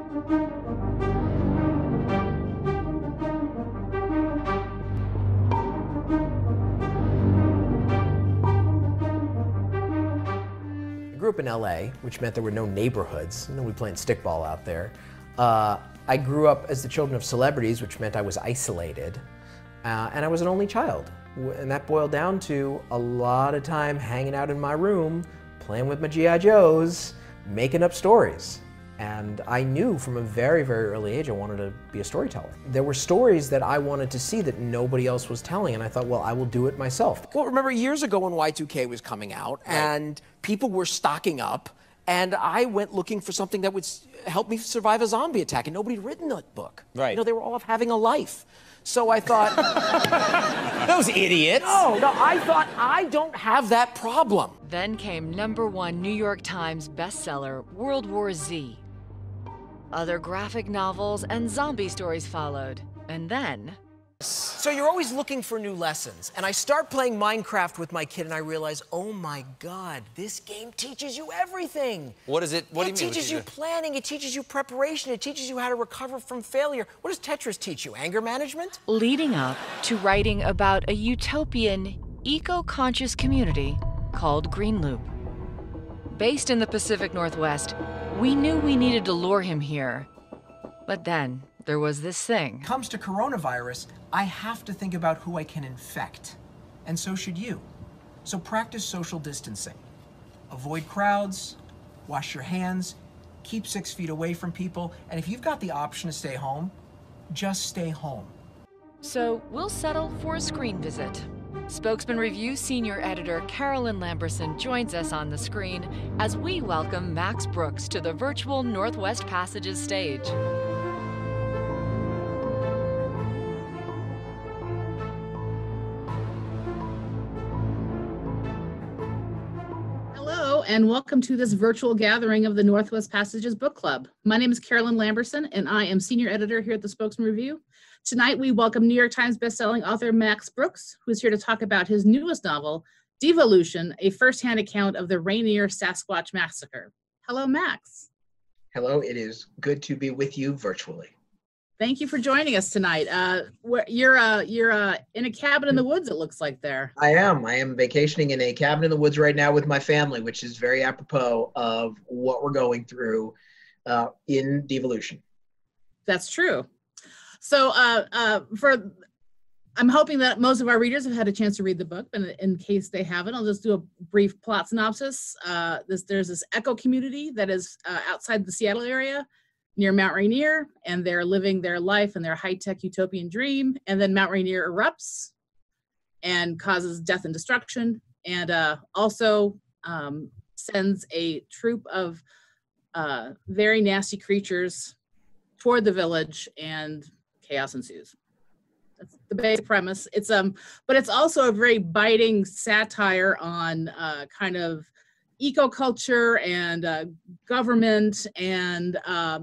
I grew up in LA, which meant there were no neighborhoods, nobody playing stickball out there. I grew up as the children of celebrities, which meant I was isolated, and I was an only child. And that boiled down to a lot of time hanging out in my room, playing with my G.I. Joes, making up stories. And I knew from a very, very early age I wanted to be a storyteller. There were stories that I wanted to see that nobody else was telling, and I thought, well, I will do it myself. Well, remember years ago when Y2K was coming out, and people were stocking up, and I went looking for something that would help me survive a zombie attack, and nobody had written that book. Right. You know, they were all off having a life. So I thought... Those idiots! No, I thought, I don't have that problem. Then came #1 New York Times bestseller, World War Z. Other graphic novels and zombie stories followed. And then... So you're always looking for new lessons. And I start playing Minecraft with my kid and I realize, oh my God, this game teaches you everything. What is it? What do you mean? It teaches you planning, it teaches you preparation, it teaches you how to recover from failure. What does Tetris teach you? Anger management? Leading up to writing about a utopian, eco-conscious community called Green Loop. Based in the Pacific Northwest, we knew we needed to lure him here. But then, there was this thing. Comes to coronavirus, I have to think about who I can infect. And so should you. So practice social distancing. Avoid crowds, wash your hands, keep 6 feet away from people, and if you've got the option to stay home, just stay home. So we'll settle for a screen visit. Spokesman-Review senior editor Carolyn Lamberson joins us on the screen as we welcome Max Brooks to the virtual Northwest Passages stage. Hello, and welcome to this virtual gathering of the Northwest Passages Book Club. My name is Carolyn Lamberson, and I am senior editor here at the Spokesman-Review. Tonight, we welcome New York Times bestselling author Max Brooks, who is here to talk about his newest novel, Devolution, a first-hand account of the Rainier Sasquatch Massacre. Hello, Max. Hello, it is good to be with you virtually. Thank you for joining us tonight. You're in a cabin in the woods, it looks like there. I am vacationing in a cabin in the woods right now with my family, which is very apropos of what we're going through in Devolution. That's true. So I'm hoping that most of our readers have had a chance to read the book, but in case they haven't, I'll just do a brief plot synopsis. There's this eco community that is outside the Seattle area near Mount Rainier, and they're living their life and their high-tech utopian dream, and then Mount Rainier erupts and causes death and destruction, and also sends a troop of very nasty creatures toward the village, and chaos ensues. That's the basic premise. It's but it's also a very biting satire on kind of eco-culture and government, and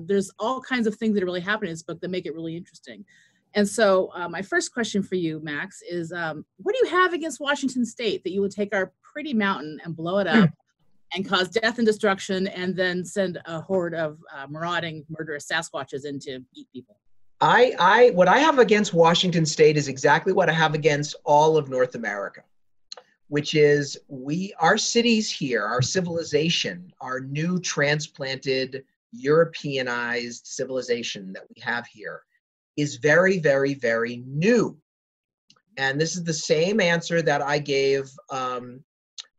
there's all kinds of things that are really happening in this book that make it really interesting. And so my first question for you, Max, is what do you have against Washington State that you would take our pretty mountain and blow it up and cause death and destruction and then send a horde of marauding, murderous Sasquatches in to eat people? What I have against Washington State is exactly what I have against all of North America, which is our cities here, our civilization, our new transplanted Europeanized civilization that we have here is very, very, very new. And this is the same answer that I gave the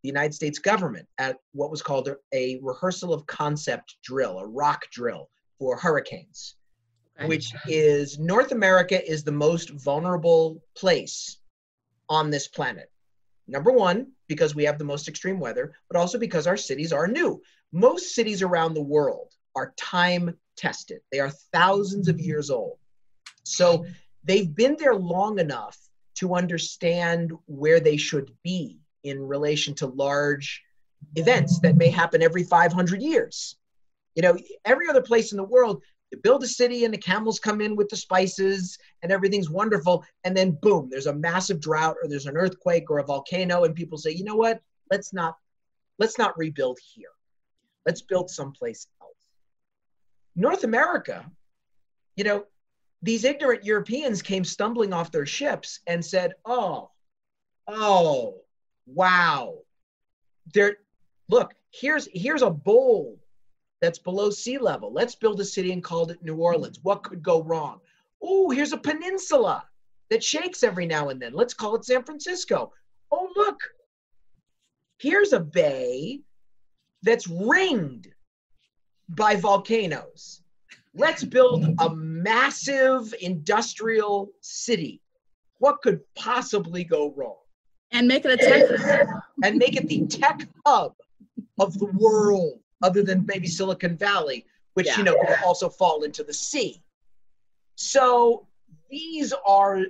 United States government at what was called a rehearsal of concept drill, a rock drill for hurricanes. Which is North America is the most vulnerable place on this planet. Number one, because we have the most extreme weather, but also because our cities are new. Most cities around the world are time tested. They are thousands of years old. So they've been there long enough to understand where they should be in relation to large events that may happen every 500 years. You know, every other place in the world, you build a city and the camels come in with the spices and everything's wonderful. And then boom, there's a massive drought or there's an earthquake or a volcano and people say, you know what, let's not rebuild here. Let's build someplace else. North America, you know, these ignorant Europeans came stumbling off their ships and said, oh, wow. Look, here's a bowl that's below sea level. Let's build a city and called it New Orleans. What could go wrong? Oh, here's a peninsula that shakes every now and then. Let's call it San Francisco. Oh, look, here's a bay that's ringed by volcanoes. Let's build a massive industrial city. What could possibly go wrong? And make it a tech and make it the tech hub of the world, other than maybe Silicon Valley, which could also fall into the sea. So these are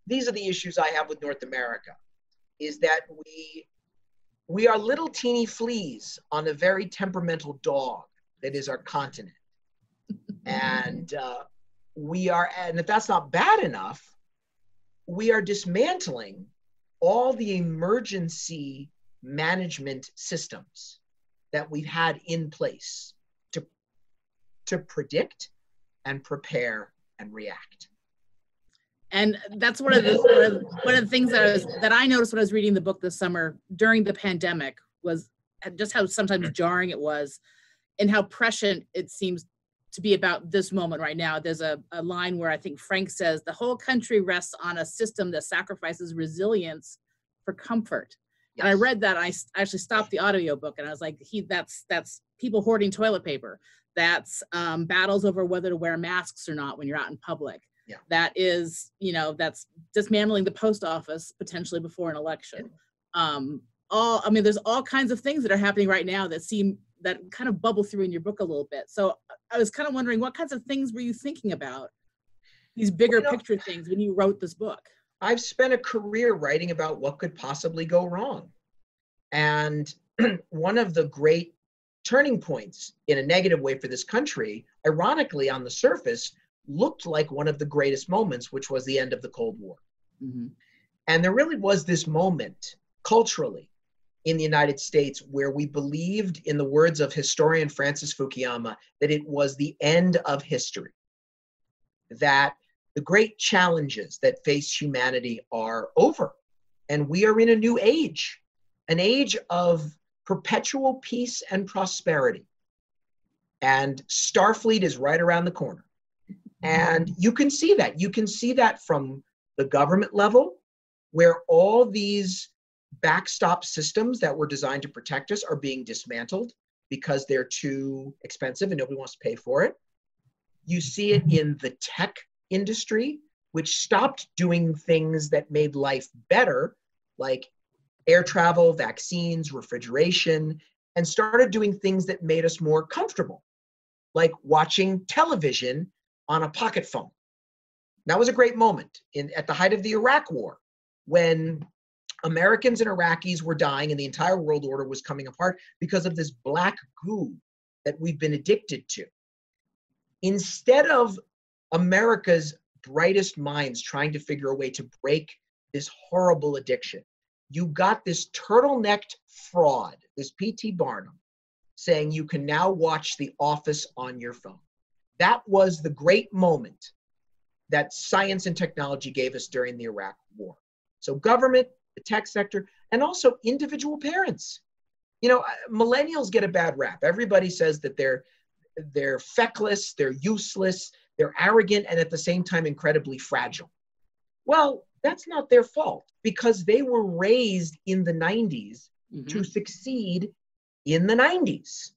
the issues I have with North America, is that we are little teeny fleas on a very temperamental dog that is our continent. And and if that's not bad enough, we are dismantling all the emergency management systems that we've had in place to predict and prepare and react. And that's one of the things that I noticed when I was reading the book this summer during the pandemic, was just how sometimes jarring it was, and how prescient it seems to be about this moment right now. There's a line where I think Frank says, the whole country rests on a system that sacrifices resilience for comfort. Yes. And I read that, I actually stopped the audiobook, and I was like, that's people hoarding toilet paper. That's battles over whether to wear masks or not when you're out in public. Yeah. That is, that's dismantling the post office potentially before an election. Yeah. There's all kinds of things that are happening right now that kind of bubble through in your book a little bit. So I was kind of wondering, what kinds of things were you thinking about, these bigger picture things, when you wrote this book? I've spent a career writing about what could possibly go wrong. And one of the great turning points in a negative way for this country, ironically on the surface, looked like one of the greatest moments, which was the end of the Cold War. Mm-hmm. And there really was this moment culturally in the United States where we believed, in the words of historian Francis Fukuyama, that it was the end of history, that the great challenges that face humanity are over, and we are in a new age, an age of perpetual peace and prosperity. And Starfleet is right around the corner. And you can see that. You can see that from the government level, where all these backstop systems that were designed to protect us are being dismantled because they're too expensive and nobody wants to pay for it. You see it in the tech industry, which stopped doing things that made life better, like air travel, vaccines, refrigeration, and started doing things that made us more comfortable, like watching television on a pocket phone. That was a great moment at the height of the Iraq War, when Americans and Iraqis were dying and the entire world order was coming apart because of this black goo that we've been addicted to. Instead of America's brightest minds trying to figure a way to break this horrible addiction, you got this turtlenecked fraud, this P.T. Barnum, saying you can now watch The Office on your phone. That was the great moment that science and technology gave us during the Iraq War. So government, the tech sector, and also individual parents. Millennials get a bad rap. Everybody says that they're feckless, they're useless, they're arrogant, and at the same time incredibly fragile. Well, that's not their fault, because they were raised in the 90s to succeed in the 90s.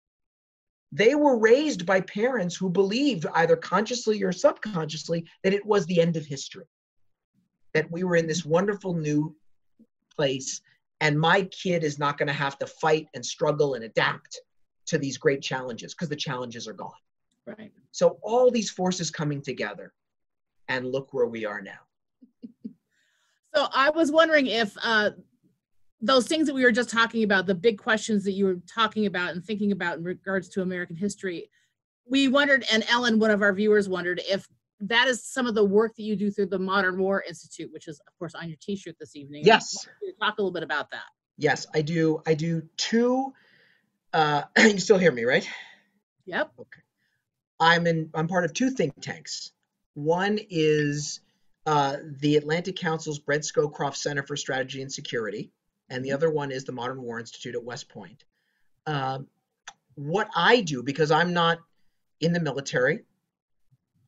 They were raised by parents who believed, either consciously or subconsciously, that it was the end of history, that we were in this wonderful new place, and my kid is not going to have to fight and struggle and adapt to these great challenges because the challenges are gone. Right. So all these forces coming together, and look where we are now. So I was wondering if those things that we were just talking about, the big questions that you were talking about and thinking about in regards to American history, we wondered, and Ellen, one of our viewers, wondered if that is some of the work that you do through the Modern War Institute, which is, of course, on your T-shirt this evening. Yes. Talk a little bit about that. Yes, I do. I do two. You still hear me, right? Yep. Okay. I'm part of two think tanks. One is the Atlantic Council's Brent Scowcroft Center for Strategy and Security, and the other one is the Modern War Institute at West Point. What I do, because I'm not in the military,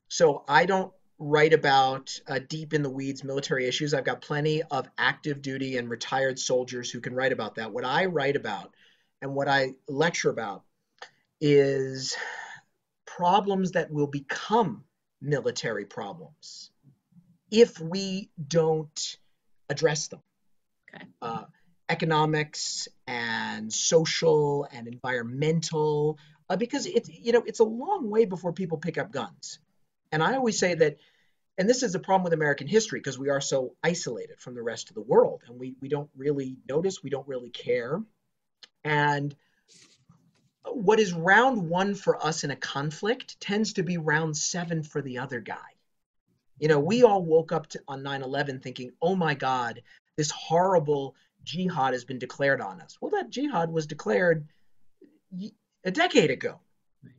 so I don't write about deep in the weeds military issues. I've got plenty of active duty and retired soldiers who can write about that. What I write about and what I lecture about is problems that will become military problems if we don't address them. Okay. Economics and social and environmental, because it's a long way before people pick up guns. And I always say that, and this is a problem with American history because we are so isolated from the rest of the world, and we don't really notice, we don't really care. And what is round one for us in a conflict tends to be round seven for the other guy. We all woke up on 9/11 thinking, oh my God, this horrible jihad has been declared on us. Well, that jihad was declared a decade ago.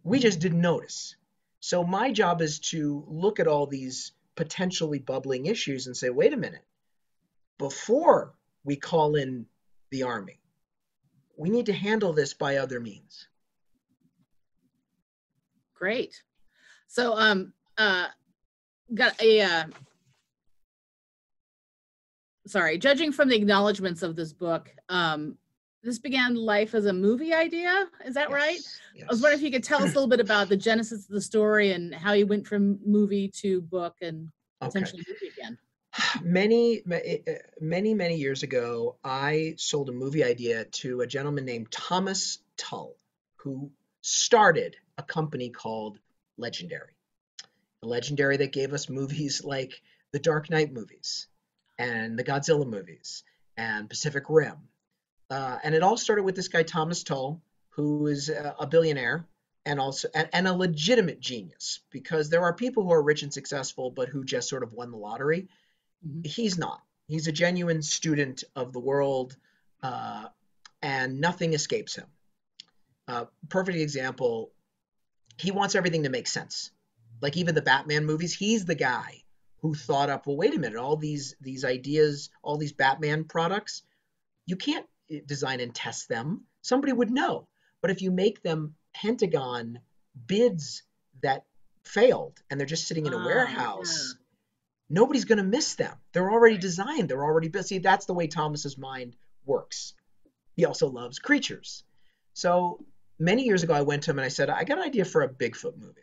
We just didn't notice. So my job is to look at all these potentially bubbling issues and say, wait a minute, before we call in the army, we need to handle this by other means. Great. So got a judging from the acknowledgments of this book, this began life as a movie idea. Is that right? Yes. I was wondering if you could tell us a little bit about the genesis of the story and how you went from movie to book and potentially movie again. Many years ago, I sold a movie idea to a gentleman named Thomas Tull, who started a company called Legendary. The Legendary that gave us movies like the Dark Knight movies and the Godzilla movies and Pacific Rim. And it all started with this guy, Thomas Tull, who is a billionaire and also and a legitimate genius, because there are people who are rich and successful, but who just sort of won the lottery. Mm-hmm. He's not. He's a genuine student of the world, and nothing escapes him. Perfect example, he wants everything to make sense. Like even the Batman movies, he's the guy who thought up, well, wait a minute, all these ideas, all these Batman products, you can't design and test them. Somebody would know. But if you make them Pentagon bids that failed and they're just sitting in a warehouse, nobody's going to miss them. They're already designed. They're already built. See, that's the way Thomas's mind works. He also loves creatures. So many years ago, I went to him and I said, I got an idea for a Bigfoot movie.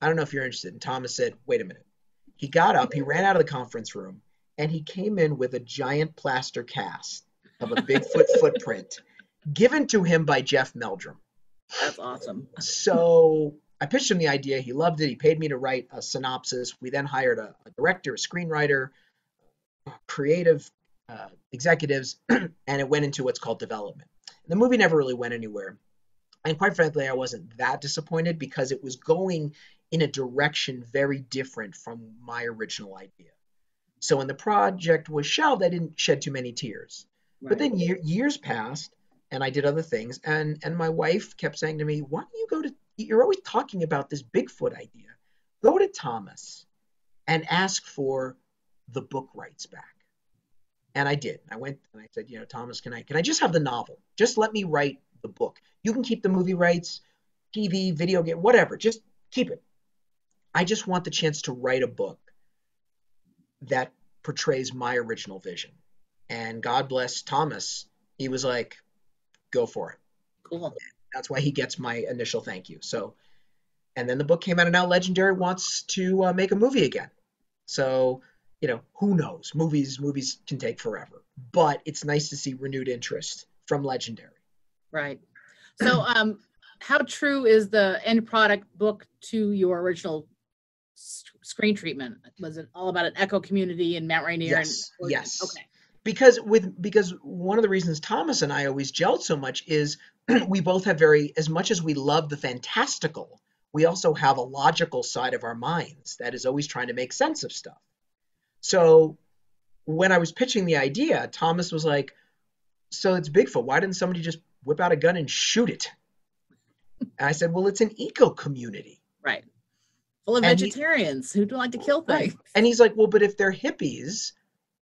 I don't know if you're interested. And Thomas said, wait a minute. He got up, he ran out of the conference room, and he came in with a giant plaster cast of a Bigfoot footprint given to him by Jeff Meldrum. That's awesome. So I pitched him the idea. He loved it. He paid me to write a synopsis. We then hired a director, a screenwriter, creative executives, and it went into what's called development. And the movie never really went anywhere. And quite frankly, I wasn't that disappointed because it was going in a direction very different from my original idea. So when the project was shelved, I didn't shed too many tears. Right. But then years passed, and I did other things. And my wife kept saying to me, why don't you're always talking about this Bigfoot idea. Go to Thomas and ask for the book rights back. And I did. I went and I said, Thomas, can I just have the novel? Just let me write the book. You can keep the movie rights, TV, video game, whatever. Just keep it. I just want the chance to write a book that portrays my original vision. And God bless Thomas. He was like, go for it. Cool. That's why he gets my initial thank you. So, and then the book came out, and now Legendary wants to make a movie again. So, who knows? Movies can take forever, but it's nice to see renewed interest from Legendary. Right. So, how true is the end product book to your original screen treatment? Was it all about an eco community in Mount Rainier? Yes. Yes. Okay. Because one of the reasons Thomas and I always gelled so much is we both have as much as we love the fantastical, we also have a logical side of our minds that is always trying to make sense of stuff. So when I was pitching the idea, Thomas was like, so it's Bigfoot. Why didn't somebody just whip out a gun and shoot it? And I said, well, it's an eco community. Right. Full of And vegetarians who don't like to kill right. things. And he's like, well, but if they're hippies,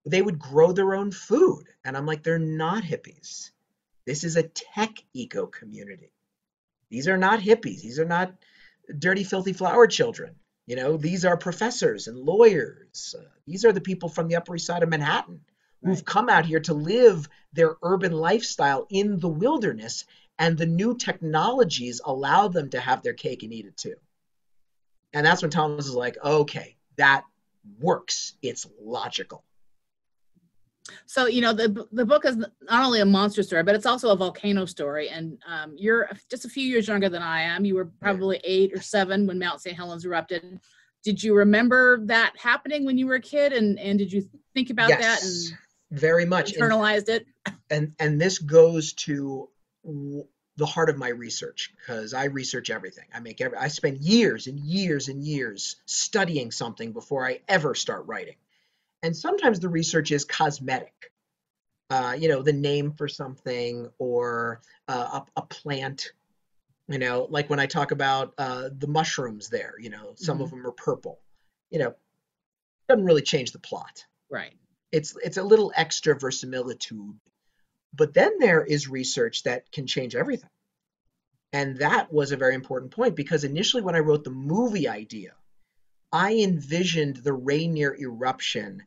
they would grow their own food. And I'm like, they're not hippies. This is a tech eco community. These are not hippies. These are not dirty, filthy flower children. These are professors and lawyers. These are the people from the Upper East Side of Manhattan who've Right. come out here to live their urban lifestyle in the wilderness, and the new technologies allow them to have their cake and eat it too. And that's when Thomas is like, okay, that works. It's logical. So, the book is not only a monster story, but it's also a volcano story. And you're just a few years younger than I am. You were probably 8 or 7 when Mount St. Helens erupted. Did you remember that happening when you were a kid? And did you think about that Yes, and very much. internalized it? And this goes to the heart of my research, because I research everything. I spend years and years and years studying something before I ever start writing. And sometimes the research is cosmetic, the name for something, or a plant, like when I talk about the mushrooms there, some of them are purple, doesn't really change the plot. Right. It's a little extra verisimilitude. But then there is research that can change everything. And that was a very important point, because initially when I wrote the movie idea, I envisioned the Rainier eruption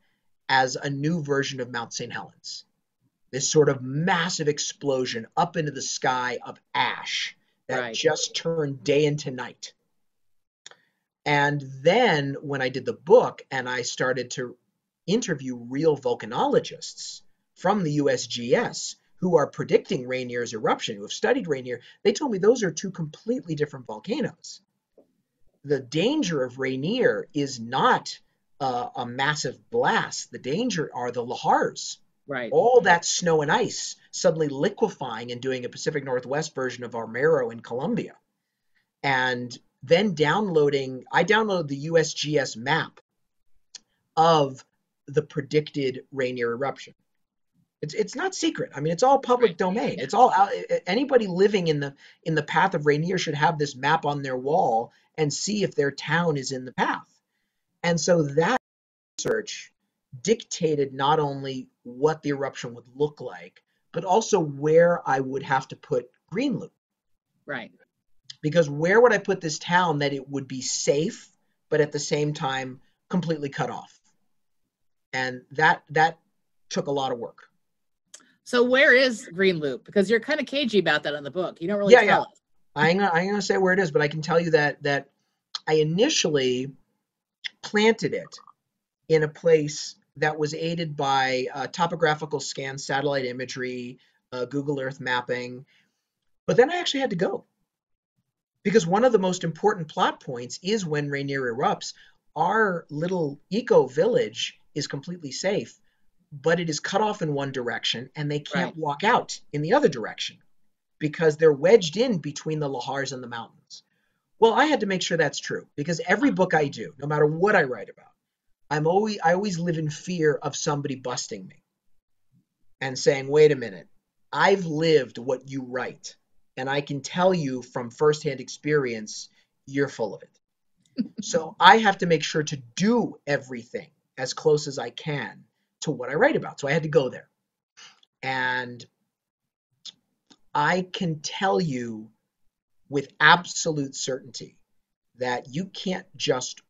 as a new version of Mount St. Helens. This sort of massive explosion up into the sky of ash that just turned day into night. And then when I did the book and I started to interview real volcanologists from the USGS who are predicting Rainier's eruption, who have studied Rainier, they told me those are two completely different volcanoes. The danger of Rainier is not a massive blast. The danger are the lahars. Right. All that snow and ice suddenly liquefying and doing a Pacific Northwest version of Armero in Colombia. And then I downloaded the USGS map of the predicted Rainier eruption. It's not secret. I mean, it's all public domain. It's all out. Anybody living in the path of Rainier should have this map on their wall and see if their town is in the path. And so that research dictated not only what the eruption would look like, but also where I would have to put Green Loop. Right. Because where would I put this town that it would be safe, but at the same time completely cut off? And that took a lot of work. So where is Green Loop? Because you're kind of cagey about that in the book. You don't really tell us. I'm gonna say where it is, but I can tell you that I initially planted it in a place that was aided by topographical scans, satellite imagery, Google Earth mapping. But then I actually had to go, because one of the most important plot points is when Rainier erupts, our little eco village is completely safe, but it is cut off in one direction and they can't walk out in the other direction because they're wedged in between the lahars and the mountains. Well, I had to make sure that's true, because every book I do, no matter what I write about, I always live in fear of somebody busting me and saying, wait a minute, I've lived what you write, and I can tell you from firsthand experience, you're full of it. So I have to make sure to do everything as close as I can to what I write about. So I had to go there. And I can tell you with absolute certainty that you can't just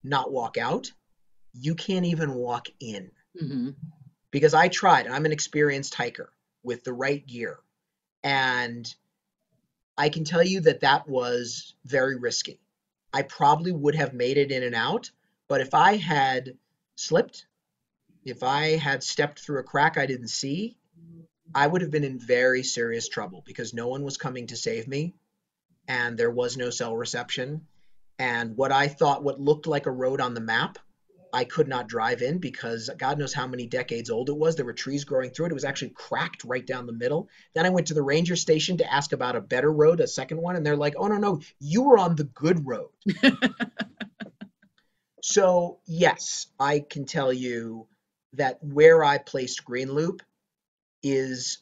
not walk out. You can't even walk in. Mm-hmm. Because I tried, and I'm an experienced hiker with the right gear. And I can tell you that was very risky. I probably would have made it in and out, but if I had slipped, if I had stepped through a crack I didn't see, I would have been in very serious trouble, because no one was coming to save me and there was no cell reception. And what looked like a road on the map, I could not drive in, because God knows how many decades old it was. There were trees growing through it. It was actually cracked right down the middle. Then I went to the ranger station to ask about a better road, a second one, and they're like, oh, no, you were on the good road. So, yes, I can tell you that where I placed Green Loop is,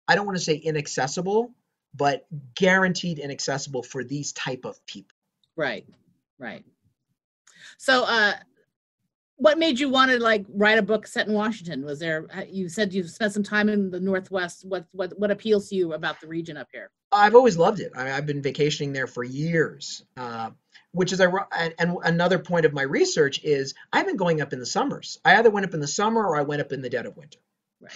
I don't want to say inaccessible, but guaranteed inaccessible for these type of people. Right. Right. So, what made you want to like write a book set in Washington? Was there, you said you've spent some time in the Northwest. What appeals to you about the region up here? I've always loved it. I've been vacationing there for years, which is and another point of my research is I've been going up in the summers. I either went up in the summer or I went up in the dead of winter, Right.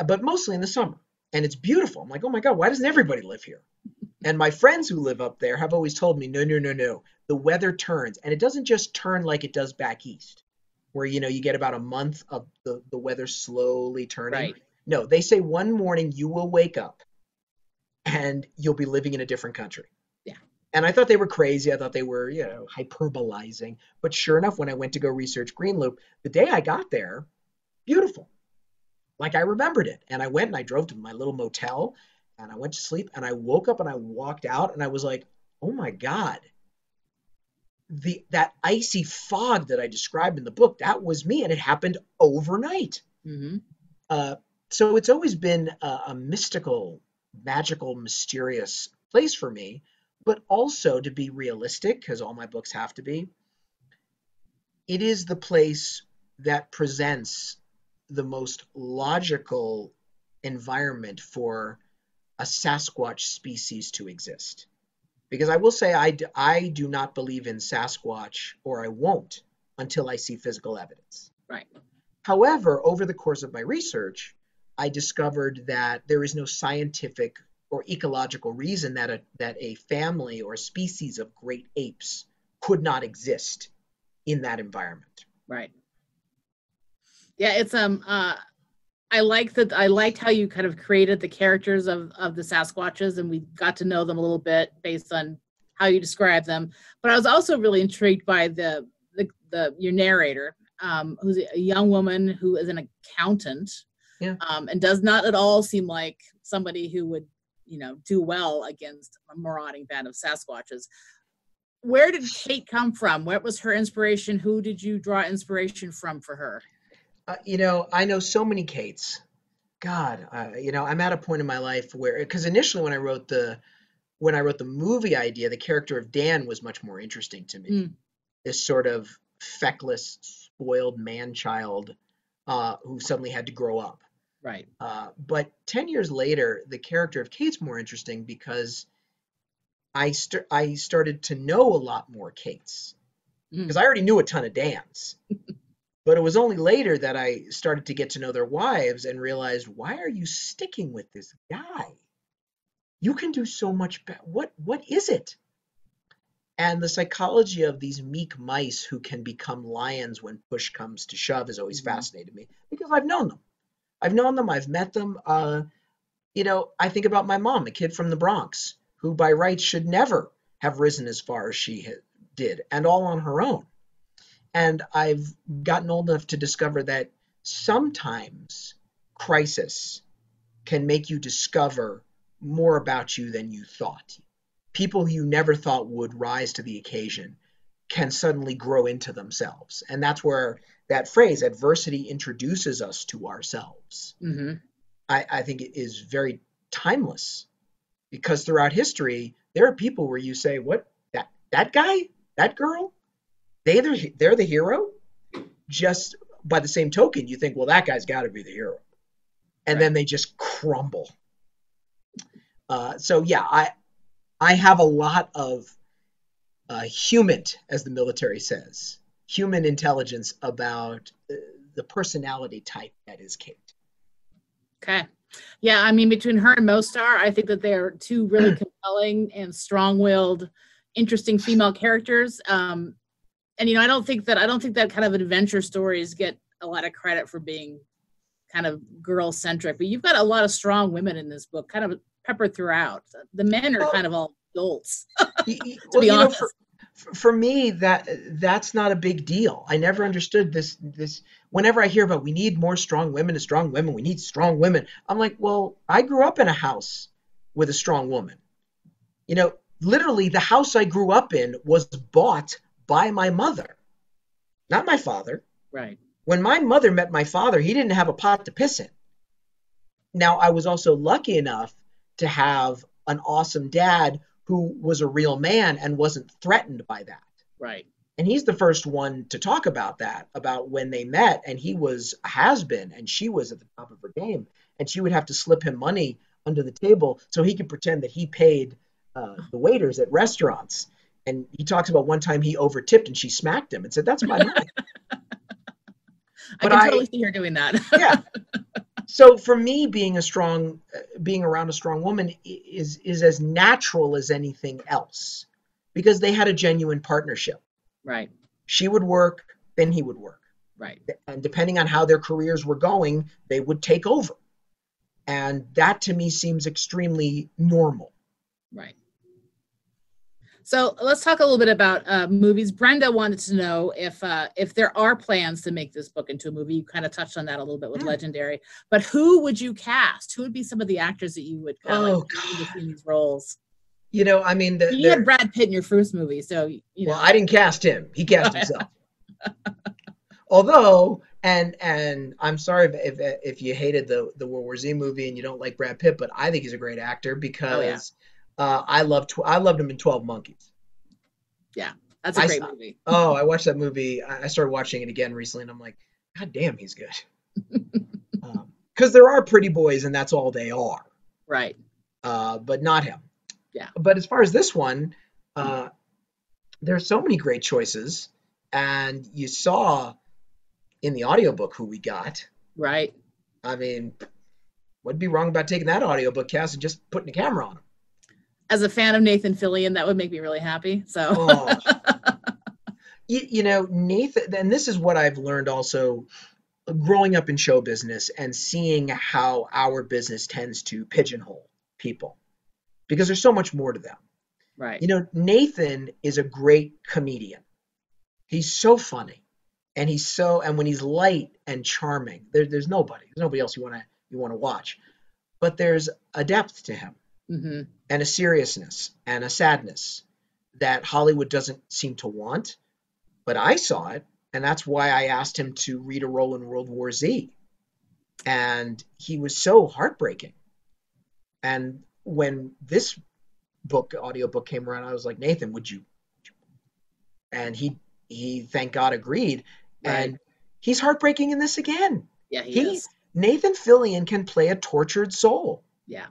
but mostly in the summer. And it's beautiful. I'm like, oh my God, why doesn't everybody live here? And my friends who live up there have always told me, no, no, no, no. The weather turns, and it doesn't just turn like it does back east, where you get about a month of the weather slowly turning. Right. No, they say one morning you will wake up and you'll be living in a different country. Yeah. And I thought they were crazy. I thought they were, hyperbolizing. But sure enough, when I went to go research Green Loop, the day I got there, beautiful. Like I remembered it. And I went and I drove to my little motel and I went to sleep and I woke up and I walked out and I was like, oh my God. That icy fog that I described in the book, that was me, and it happened overnight. Mm-hmm. So it's always been a mystical, magical, mysterious place for me, but also, to be realistic, because all my books have to be, it is the place that presents the most logical environment for a Sasquatch species to exist. Because I will say I do not believe in Sasquatch, or I won't until I see physical evidence. Right. However, over the course of my research, I discovered that there is no scientific or ecological reason that a family or a species of great apes could not exist in that environment. Right. Yeah, it's I liked how you kind of created the characters of the Sasquatches, and we got to know them a little bit based on how you describe them. But I was also really intrigued by your narrator, who's a young woman who is an accountant, Yeah. And does not at all seem like somebody who would, do well against a marauding band of Sasquatches. Where did Kate come from? What was her inspiration? Who did you draw inspiration from for her? I know so many Kates. God, I'm at a point in my life where, because initially when I wrote the movie idea, the character of Dan was much more interesting to me. This sort of feckless, spoiled man-child who suddenly had to grow up. Right. But 10 years later, the character of Kate's more interesting because I started to know a lot more Kates. Because I already knew a ton of Dans. But it was only later that I started to get to know their wives and realized, why are you sticking with this guy? You can do so much better. What is it? And the psychology of these meek mice who can become lions when push comes to shove has always fascinated me because I've known them. I've met them. I think about my mom, a kid from the Bronx, who by rights should never have risen as far as she did, and all on her own. And I've gotten old enough to discover that sometimes crisis can make you discover more about you than you thought. People you never thought would rise to the occasion can suddenly grow into themselves. And that's where that phrase, adversity introduces us to ourselves, I think it is very timeless. Because throughout history, there are people where you say, what, that guy, that girl? They're the hero. Just by the same token, you think, well, that guy's got to be the hero, and then they just crumble. So yeah, I have a lot of human, as the military says, human intelligence about the personality type that is Kate. Okay. Yeah, I mean, between her and Mostar, I think that they're two really compelling and strong-willed, interesting female characters. And I don't think that kind of adventure stories get a lot of credit for being kind of girl-centric. But you've got a lot of strong women in this book, kind of peppered throughout. The men are kind of all adults. To be honest. For me, that's not a big deal. I never understood this. Whenever I hear about we need more strong women, we need strong women. I'm like, well, I grew up in a house with a strong woman. Literally, the house I grew up in was bought by my mother, not my father. Right. When my mother met my father, he didn't have a pot to piss in. Now, I was also lucky enough to have an awesome dad who was a real man and wasn't threatened by that. Right. And he's the first one to talk about that, about when they met, and he was a has-been, and she was at the top of her game, and she would have to slip him money under the table so he could pretend that he paid the waiters at restaurants. And he talks about one time he overtipped and she smacked him and said, "That's my money." I can totally see her doing that. Yeah. So for me, being around a strong woman is as natural as anything else, because they had a genuine partnership. Right. She would work, then he would work. Right. And depending on how their careers were going, they would take over. And that to me seems extremely normal. Right. So let's talk a little bit about movies. Brenda wanted to know if there are plans to make this book into a movie. You kind of touched on that a little bit with Legendary, but who would you cast? Who would be some of the actors that you would see in these roles? You know, I mean, you had Brad Pitt in your first movie, so you know. Well, I didn't cast him; he cast himself. Although, and I'm sorry if you hated the World War Z movie and you don't like Brad Pitt, but I think he's a great actor because. I loved him in 12 Monkeys. Yeah, that's a great movie. Oh, I watched that movie. I started watching it again recently, and I'm like, God damn, he's good. Because there are pretty boys, and that's all they are. Right. But not him. Yeah. But as far as this one, there's so many great choices, and you saw in the audiobook who we got. Right. I mean, what'd be wrong about taking that audiobook cast and just putting a camera on him? As a fan of Nathan Fillion, that would make me really happy. So, you know, Nathan, and this is what I've learned also growing up in show business and seeing how our business tends to pigeonhole people because there's so much more to them. Right. You know, Nathan is a great comedian. He's so funny, and when he's light and charming, there's nobody else you want to watch, but there's a depth to him. Mm-hmm. And a seriousness and a sadness that Hollywood doesn't seem to want. But I saw it, and that's why I asked him to read a role in World War Z. And he was so heartbreaking. And when this audiobook came around, I was like, Nathan, would you? And he thank God agreed. Right. And he's heartbreaking in this again. Yeah, he is. Nathan Fillion can play a tortured soul. Yeah.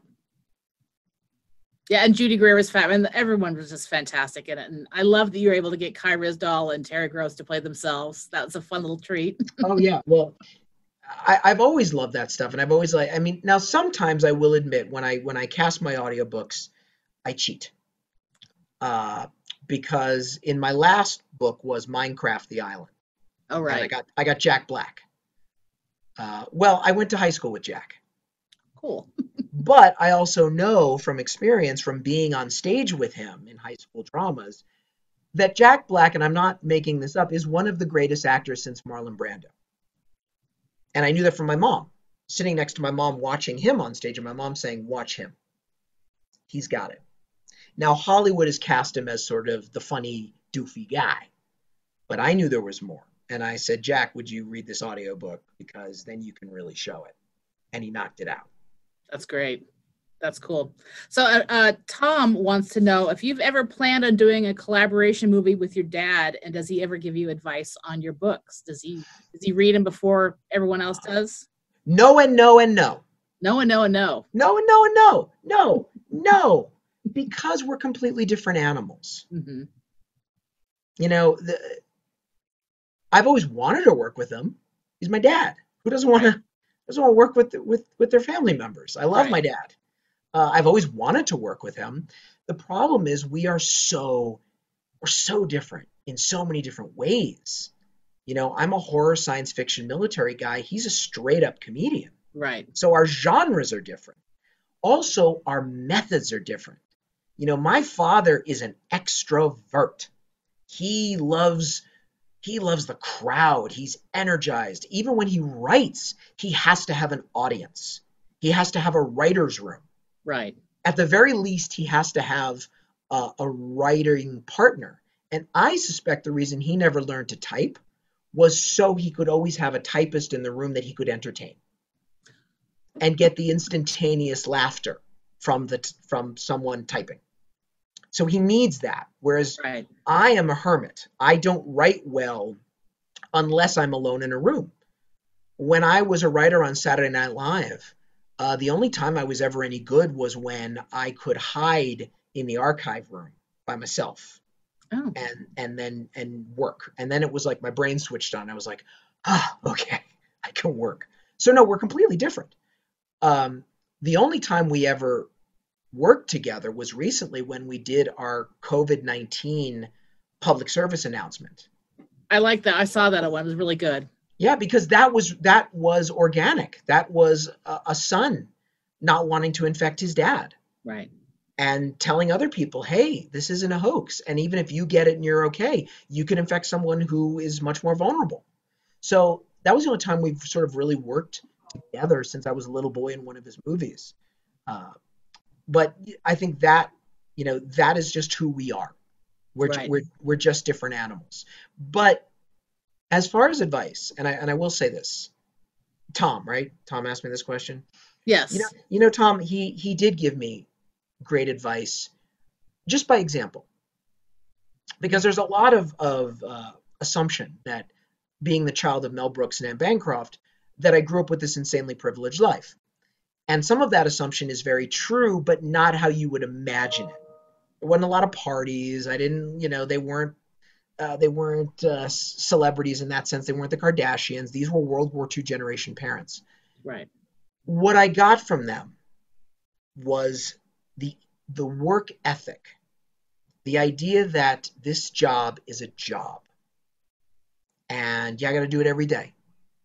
Yeah, and Judy Greer was fab, and everyone was just fantastic in it. And I love that you were able to get Kai Ryssdal and Terry Gross to play themselves. That was a fun little treat. Oh yeah, well, I've always loved that stuff, and I've always now sometimes I will admit when I cast my audiobooks, I cheat, because in my last book was Minecraft: The Island. Oh right. And I got Jack Black. Well, I went to high school with Jack. Cool. But I also know from experience from being on stage with him in high school dramas that Jack Black, and I'm not making this up, is one of the greatest actors since Marlon Brando. And I knew that from my mom, sitting next to my mom watching him on stage, and my mom saying, watch him. He's got it. Now, Hollywood has cast him as sort of the funny, doofy guy. But I knew there was more. And I said, Jack, would you read this audiobook? Because then you can really show it. And he knocked it out. That's great. That's cool. So Tom wants to know if you've ever planned on doing a collaboration movie with your dad, and does he ever give you advice on your books? Does he read them before everyone else does? No and no and no. No and no and no. No and no and no. No, no. Because we're completely different animals. Mm-hmm. You know, I've always wanted to work with him. He's my dad. Who doesn't want to work with their family members? I love my dad. I've always wanted to work with him. The problem is we're so different in so many different ways. You know, I'm a horror, science fiction, military guy. He's a straight up comedian. Right. So our genres are different. Also, our methods are different. You know, my father is an extrovert. He loves the crowd. He's energized. Even when he writes, he has to have an audience. He has to have a writer's room. Right. At the very least, he has to have a writing partner. And I suspect the reason he never learned to type was so he could always have a typist in the room that he could entertain and get the instantaneous laughter from someone typing. So he needs that. Whereas Right. I am a hermit. I don't write well unless I'm alone in a room. When I was a writer on Saturday Night Live, the only time I was ever any good was when I could hide in the archive room by myself Oh, and work. And then it was like my brain switched on. I was like, okay, I can work. So no, we're completely different. The only time we ever worked together was recently when we did our COVID-19 public service announcement. I like that. I saw that one. It was really good. Yeah, because that was organic. That was a son not wanting to infect his dad Right. and telling other people, hey, this isn't a hoax. And even if you get it and you're okay, you can infect someone who is much more vulnerable. So that was the only time we've sort of really worked together since I was a little boy in one of his movies. But I think that, that is just who we are. Right. We're just different animals. But as far as advice, and I will say this, Tom, right? Tom asked me this question. Yes. Tom, he did give me great advice just by example, because there's a lot of assumption that being the child of Mel Brooks and Anne Bancroft, that I grew up with this insanely privileged life. And some of that assumption is very true, but not how you would imagine it. There wasn't a lot of parties. I didn't, they weren't celebrities in that sense. They weren't the Kardashians. These were World War II generation parents. Right. What I got from them was the work ethic, the idea that this job is a job, and you got to do it every day.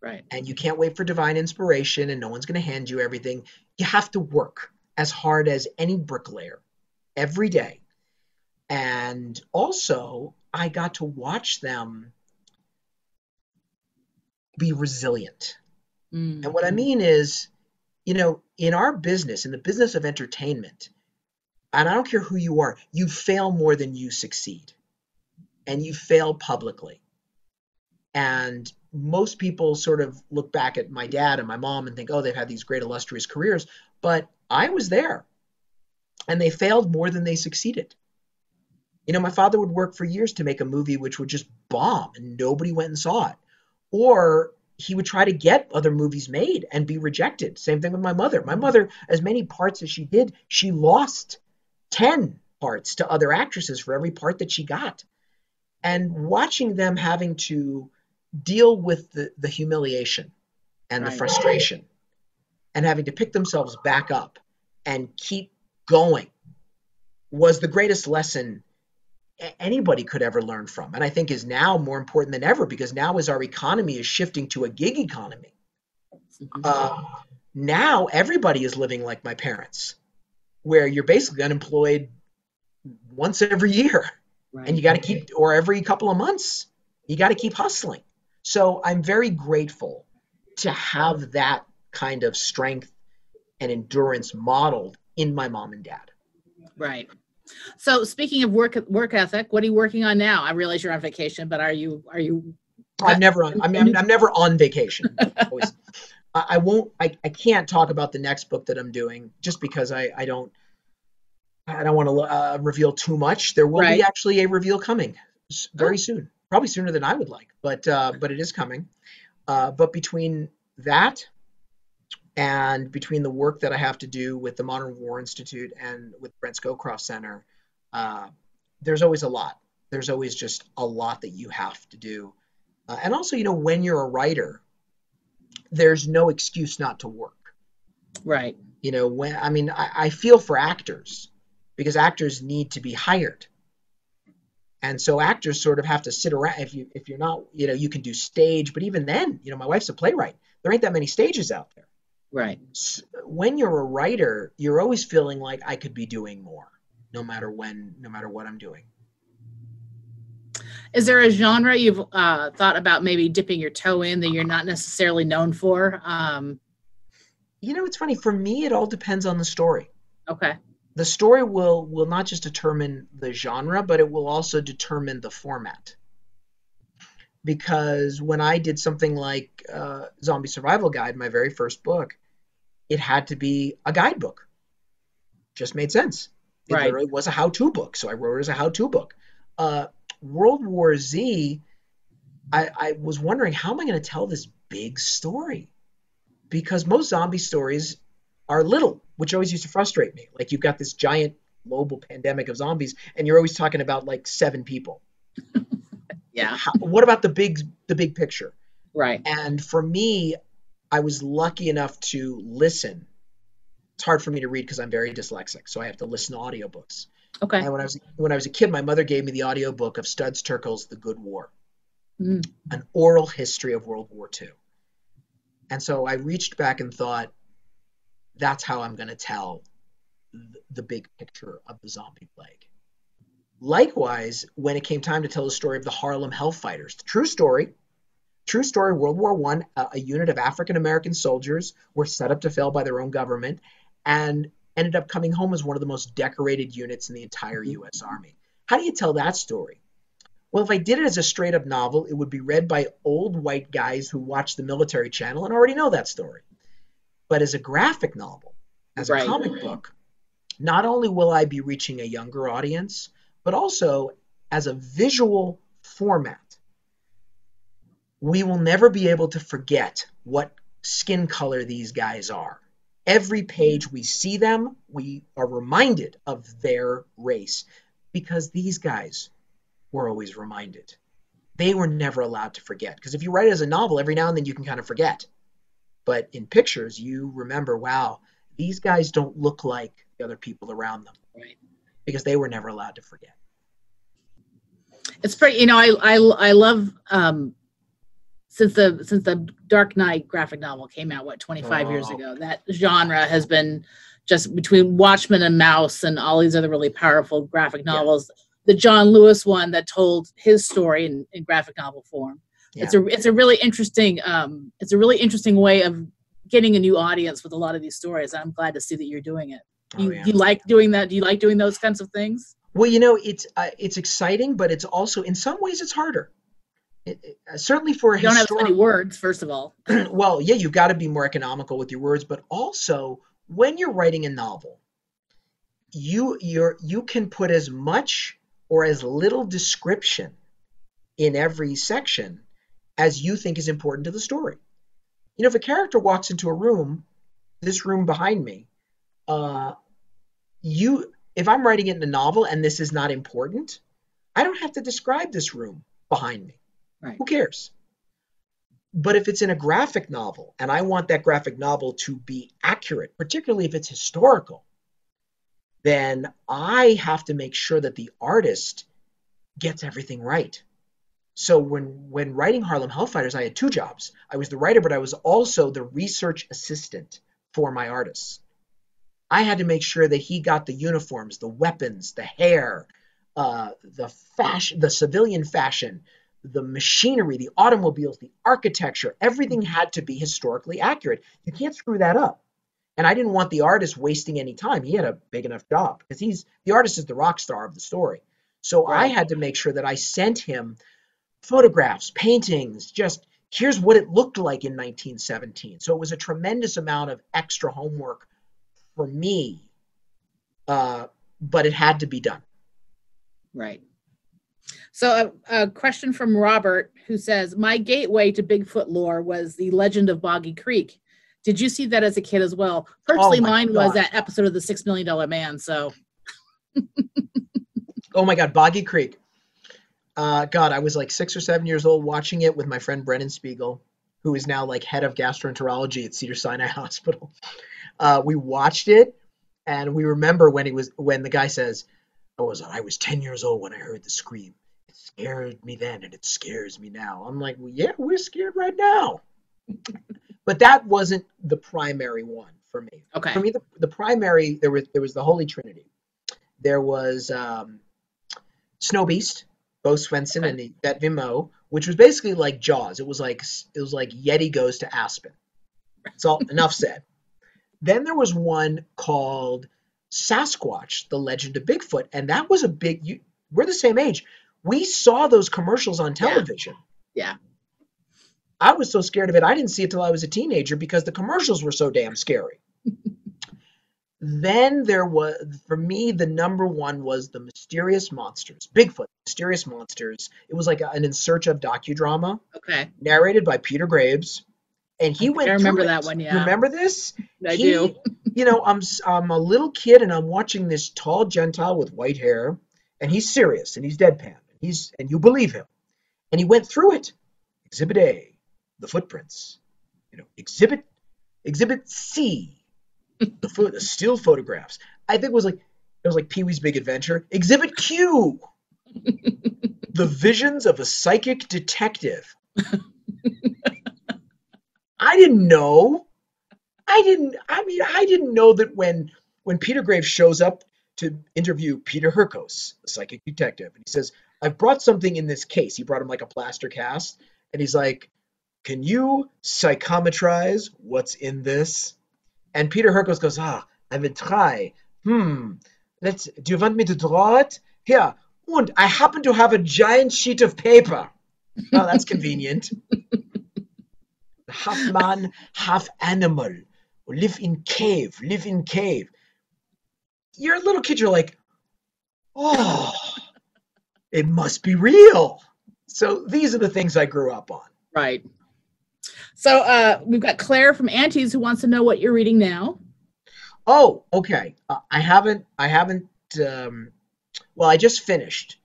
Right. And you can't wait for divine inspiration, and no one's going to hand you everything. You have to work as hard as any bricklayer every day. And also, I got to watch them be resilient. Mm. And what I mean is, in our business, in the business of entertainment, and I don't care who you are, you fail more than you succeed. And you fail publicly. And most people sort of look back at my dad and my mom and think, oh, they've had these great illustrious careers. But I was there. And they failed more than they succeeded. My father would work for years to make a movie which would just bomb and nobody went and saw it. Or he would try to get other movies made and be rejected. Same thing with my mother. My mother, as many parts as she did, she lost 10 parts to other actresses for every part that she got. And watching them having to deal with the humiliation and the frustration and having to pick themselves back up and keep going was the greatest lesson anybody could ever learn from, and I think is now more important than ever, because now as our economy is shifting to a gig economy, now everybody is living like my parents, where you're basically unemployed once every year, and you got to keep, or every couple of months, you got to keep hustling. So I'm very grateful to have that kind of strength and endurance modeled in my mom and dad. Right. So speaking of work ethic, what are you working on now? I realize you're on vacation, but are you? I'm never on vacation. I can't talk about the next book that I'm doing just because I don't want to reveal too much. There will be actually a reveal coming very soon, probably sooner than I would like, but it is coming. But between that and between the work that I have to do with the Modern War Institute and with Brent Scowcroft Center, there's always a lot. There's always just a lot that you have to do. And also, when you're a writer, there's no excuse not to work. Right. I feel for actors, because actors need to be hired. And so actors sort of have to sit around. If you're not, you can do stage, but even then, my wife's a playwright. There ain't that many stages out there. Right. When you're a writer, you're always feeling like I could be doing more, no matter what I'm doing. Is there a genre you've thought about maybe dipping your toe in that you're not necessarily known for? It's funny. For me, it all depends on the story. Okay. The story will not just determine the genre, but it will also determine the format. Because when I did something like Zombie Survival Guide, my very first book, it had to be a guidebook. Just made sense. It Right. literally was a how-to book, so I wrote it as a how-to book. World War Z, I was wondering, how am I going to tell this big story? Because most zombie stories are little, which always used to frustrate me. Like, you've got this giant global pandemic of zombies, and you're always talking about like 7 people. Yeah. What about the big picture? Right. And for me, I was lucky enough to listen. It's hard for me to read because I'm very dyslexic, so I have to listen to audiobooks. Okay. And when I was a kid, my mother gave me the audiobook of Studs Terkel's The Good War, Mm. an oral history of World War II. And so I reached back and thought, that's how I'm going to tell the big picture of the zombie plague. Likewise, when it came time to tell the story of the Harlem Hellfighters, the true story, World War I, a unit of African-American soldiers were set up to fail by their own government and ended up coming home as one of the most decorated units in the entire U.S. Army. How do you tell that story? Well, if I did it as a straight-up novel, it would be read by old white guys who watch the military channel and already know that story. But as a graphic novel, as a Right. comic book, not only will I be reaching a younger audience, but also as a visual format, we will never be able to forget what skin color these guys are. Every page we see them, we are reminded of their race because these guys were always reminded. They were never allowed to forget. Because if you write it as a novel, every now and then you can kind of forget. But in pictures, you remember, wow, these guys don't look like the other people around them. Right. Because they were never allowed to forget. It's pretty, I love, since the Dark Knight graphic novel came out, 25 years ago, that genre has been just between Watchmen and Mouse and all these other really powerful graphic novels. Yeah. The John Lewis one that told his story in graphic novel form. Yeah. It's a really interesting way of getting a new audience with a lot of these stories. I'm glad to see that you're doing it. Do you like doing that? Do you like doing those kinds of things? Well, it's exciting, but it's also, in some ways, it's harder. Certainly for a you don't have so many words, first of all. Well, yeah, you've got to be more economical with your words, but also when you're writing a novel, you can put as much or as little description in every section as you think is important to the story. If a character walks into a room, this room behind me, if I'm writing it in a novel and this is not important, I don't have to describe this room behind me. Right. Who cares? But if it's in a graphic novel and I want that graphic novel to be accurate, particularly if it's historical, then I have to make sure that the artist gets everything right. So when writing Harlem Hellfighters, I had 2 jobs. I was the writer, but I was also the research assistant for my artist. I had to make sure that he got the uniforms, the weapons, the hair, the fashion, the civilian fashion, the machinery, the automobiles, the architecture. Everything had to be historically accurate. You can't screw that up. And I didn't want the artist wasting any time. He had a big enough job because the artist is the rock star of the story. So right. I had to make sure that I sent him photographs, paintings, just here's what it looked like in 1917. So it was a tremendous amount of extra homework for me, but it had to be done. Right. So a question from Robert, who says, my gateway to Bigfoot lore was the Legend of Boggy Creek. Did you see that as a kid as well? Personally, mine was that episode of the $6 Million Man. So. Oh my God, Boggy Creek. God, I was like 6 or 7 years old watching it with my friend Brennan Spiegel, who is now like head of gastroenterology at Cedars-Sinai Hospital. We watched it, and we remember when the guy says, I was 10 years old when I heard the scream. It scared me then, and it scares me now. I'm like, well, yeah, we're scared right now. But that wasn't the primary one for me. Okay. For me, the primary, there was the Holy Trinity. There was Snow Beast, Bo Svenson, and Yvette Vimo, which was basically like Jaws. It was like Yeti goes to Aspen. It's all enough said. Then there was one called Sasquatch, The Legend of Bigfoot, and that was a big. We're the same age. We saw those commercials on television. Yeah. I was so scared of it. I didn't see it till I was a teenager because the commercials were so damn scary. Then there was, for me, the number one was the Mysterious Monsters, Bigfoot, Mysterious Monsters. It was like an In Search of docudrama Okay. narrated by Peter Graves, and he went I through remember it. that one. You Yeah, remember this? I do. You know, I'm a little kid and I'm watching this tall Gentile with white hair, and he's serious and he's deadpan. And you believe him. And he went through it. Exhibit A, the footprints. You know, Exhibit C, the still photographs. I think it was like Pee-wee's Big Adventure. Exhibit Q, the visions of a psychic detective. I didn't know. I didn't know that when Peter Graves shows up to interview Peter Herkos, the psychic detective, and he says, I've brought something in this case. He brought him like a plaster cast, and he's like, can you psychometrize what's in this? And Peter Herkos goes, I will try. Do you want me to draw it? Here, and I happen to have a giant sheet of paper. Oh, that's convenient. Half man, half animal. Live in cave. You're a little kid, you're like, oh, it must be real. So these are the things I grew up on. Right. So we've got Claire from Aunties who wants to know what you're reading now. Oh, okay. I haven't. Well, I just finished.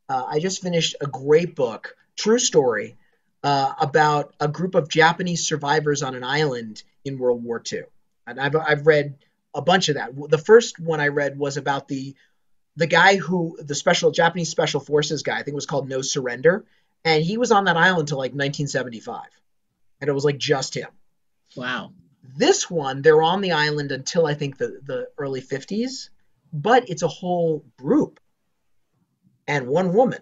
A great book, true story, about a group of Japanese survivors on an island in World War II. And I've read a bunch of that. The first one I read was about the guy the Japanese Special Forces guy. I think it was called No Surrender, and he was on that island until like 1975, and it was like just him. Wow. This one, they're on the island until I think the early 50s, but it's a whole group and one woman.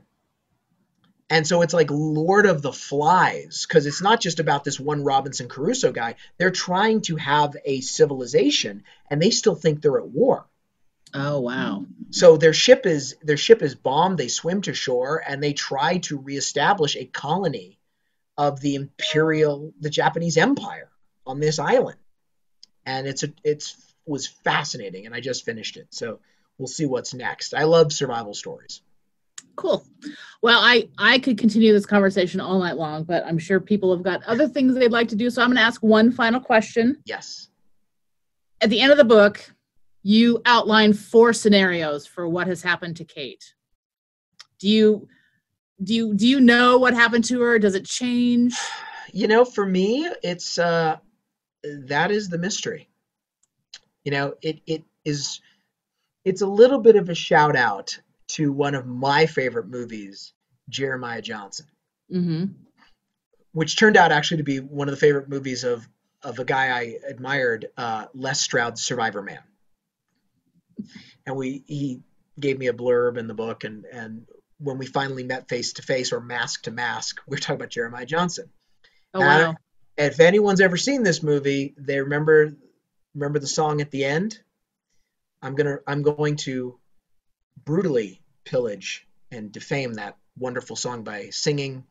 And so it's like Lord of the Flies, because it's not just about this one Robinson Crusoe guy. They're trying to have a civilization, and they still think they're at war. Oh, wow. So their ship is bombed. They swim to shore, and they try to reestablish a colony of the Japanese Empire on this island. And it was fascinating, and I just finished it. So we'll see what's next. I love survival stories. Cool. Well, I could continue this conversation all night long, but I'm sure people have got other things they'd like to do. So I'm going to ask one final question. Yes. At the end of the book, you outline 4 scenarios for what has happened to Kate. Do you know what happened to her? Does it change? You know, for me, it's that is the mystery. You know, it's a little bit of a shout out to one of my favorite movies, Jeremiah Johnson, which turned out actually to be one of the favorite movies of a guy I admired, Les Stroud's Survivor Man. And he gave me a blurb in the book, and when we finally met face to face or mask to mask, we were talking about Jeremiah Johnson. Oh, wow. If anyone's ever seen this movie, they remember the song at the end. I'm going to brutally pillage and defame that wonderful song by singing,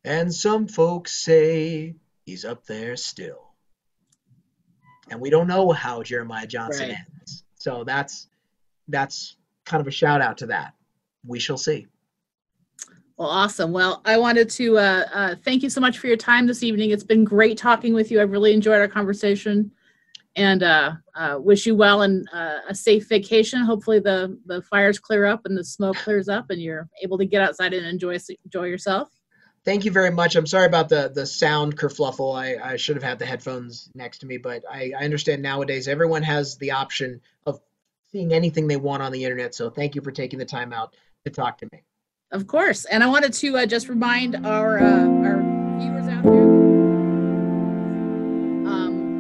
and some folks say he's up there still. And we don't know how Jeremiah Johnson ends. So that's kind of a shout out to that. We shall see. Well, awesome. Well, I wanted to thank you so much for your time this evening. It's been great talking with you. I've really enjoyed our conversation, and wish you well and a safe vacation. Hopefully the fires clear up and the smoke clears up and you're able to get outside and enjoy yourself. Thank you very much. I'm sorry about the sound kerfluffle. I should have had the headphones next to me, but I understand nowadays everyone has the option of seeing anything they want on the internet. So thank you for taking the time out to talk to me. Of course. And I wanted to just remind our viewers out there,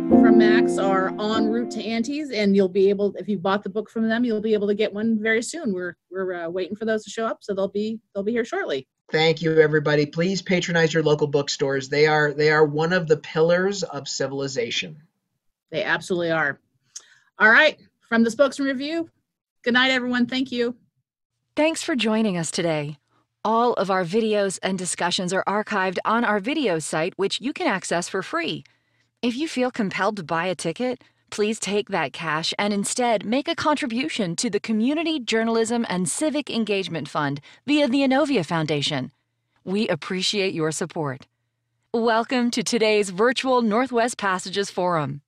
from Max are en route to Aunties, and you'll be able, if you bought the book from them, you'll be able to get one very soon. We're waiting for those to show up, so they'll be here shortly. Thank you, everybody. Please patronize your local bookstores. They are one of the pillars of civilization. They absolutely are. All right. From the Spokesman-Review, good night, everyone. Thank you. Thanks for joining us today. All of our videos and discussions are archived on our videos site, which you can access for free. If you feel compelled to buy a ticket, Please take that cash and instead make a contribution to the Community Journalism and Civic Engagement Fund via the Inovia Foundation. We appreciate your support. Welcome to today's virtual Northwest Passages Forum.